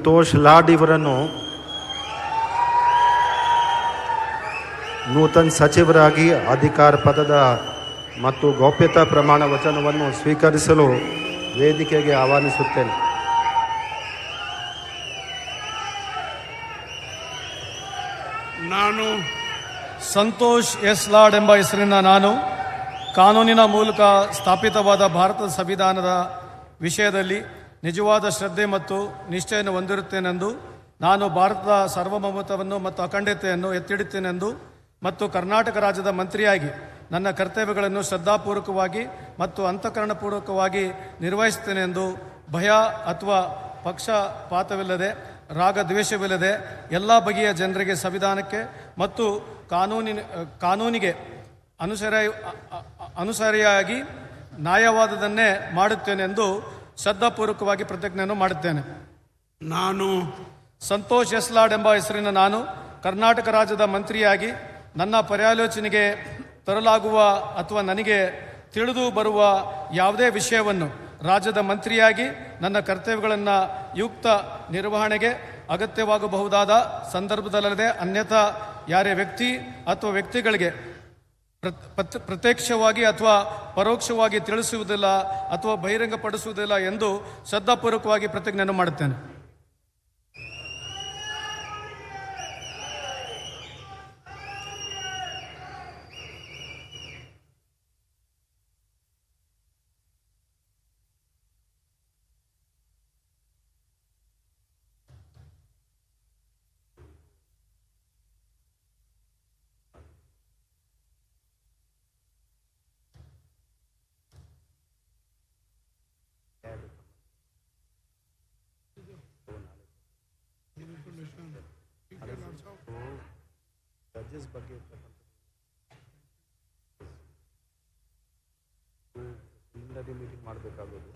ಸಂತೋಷ್ ಲಾಡ್ ಇವರನ್ನು ನೂತನ ಸಚಿವರಾಗಿ ಅಧಿಕಾರ ಪದದ ಮತ್ತು ಗೌಪ್ಯತಾ ಪ್ರಮಾಣ ವಚನವನ್ನು ಸ್ವೀಕರಿಸಲು ವೇದಿಕೆಗೆ ಆಹ್ವಾನಿಸುತ್ತೇನೆ. ನಾನು ಸಂತೋಷ್ ಎಸ್ ಲಾಡ್ ಎಂಬ ಹೆಸರಿನ ನಾನು ಕಾನೂನಿನ ಮೂಲಕ ಸ್ಥಾಪಿತವಾದ ಭಾರತದ ಸಂವಿಧಾನದ ವಿಷಯದಲ್ಲಿ ನಿಜವಾದ ಶ್ರದ್ಧೆ ಮತ್ತು ನಿಷ್ಠೆಯನ್ನು ಹೊಂದಿರುತ್ತೇನೆಂದು, ನಾನು ಭಾರತದ ಸಾರ್ವಭೌಮತ್ವವನ್ನು ಮತ್ತು ಅಖಂಡತೆಯನ್ನು ಎತ್ತಿಡುತ್ತೇನೆಂದು ಮತ್ತು ಕರ್ನಾಟಕ ರಾಜ್ಯದ ಮಂತ್ರಿಯಾಗಿ ನನ್ನ ಕರ್ತವ್ಯಗಳನ್ನು ಶ್ರದ್ಧಾಪೂರ್ವಕವಾಗಿ ಮತ್ತು ಅಂತಃಕರಣಪೂರ್ವಕವಾಗಿ ನಿರ್ವಹಿಸುತ್ತೇನೆಂದು ಭಯ ಅಥವಾ ಪಕ್ಷಪಾತವಿಲ್ಲದೆ ರಾಗದ್ವೇಷವಿಲ್ಲದೆ ಎಲ್ಲ ಬಗೆಯ ಜನರಿಗೆ ಸಂವಿಧಾನಕ್ಕೆ ಮತ್ತು ಕಾನೂನಿಗೆ ಅನುಸರಿಯಾಗಿ ನ್ಯಾಯವಾದದನ್ನೇ ಮಾಡುತ್ತೇನೆಂದು ಶ್ರದ್ಧಾಪೂರ್ವಕವಾಗಿ ಪ್ರತಿಜ್ಞೆಯನ್ನು ಮಾಡುತ್ತೇನೆ. ನಾನು ಸಂತೋಷ್ ಎಸ್ ಲಾಡ್ ಎಂಬ ಹೆಸರಿನ ನಾನು ಕರ್ನಾಟಕ ರಾಜ್ಯದ ಮಂತ್ರಿಯಾಗಿ ನನ್ನ ಪರ್ಯಾಲೋಚನೆಗೆ ತರಲಾಗುವ ಅಥವಾ ನನಗೆ ತಿಳಿದು ಬರುವ ಯಾವುದೇ ವಿಷಯವನ್ನು ರಾಜ್ಯದ ಮಂತ್ರಿಯಾಗಿ ನನ್ನ ಕರ್ತವ್ಯಗಳನ್ನು ಯುಕ್ತ ನಿರ್ವಹಣೆಗೆ ಅಗತ್ಯವಾಗಬಹುದಾದ ಸಂದರ್ಭದಲ್ಲದೆ ಅನ್ಯಥಾ ಯಾರೇ ವ್ಯಕ್ತಿ ಅಥವಾ ವ್ಯಕ್ತಿಗಳಿಗೆ ಪ್ರತ್ಯಕ್ಷವಾಗಿ ಅಥವಾ ಪರೋಕ್ಷವಾಗಿ ತಿಳಿಸುವುದಿಲ್ಲ ಅಥವಾ ಬಹಿರಂಗಪಡಿಸುವುದಿಲ್ಲ ಎಂದು ಶ್ರದ್ಧಾಪೂರ್ವಕವಾಗಿ ಪ್ರತಿಜ್ಞೆಯನ್ನು ಮಾಡುತ್ತೇನೆ. ಜಡ್ಜಸ್ ಬಗ್ಗೆ ಮೀಟಿಂಗ್ ಮಾಡಬೇಕಾಗೋದು.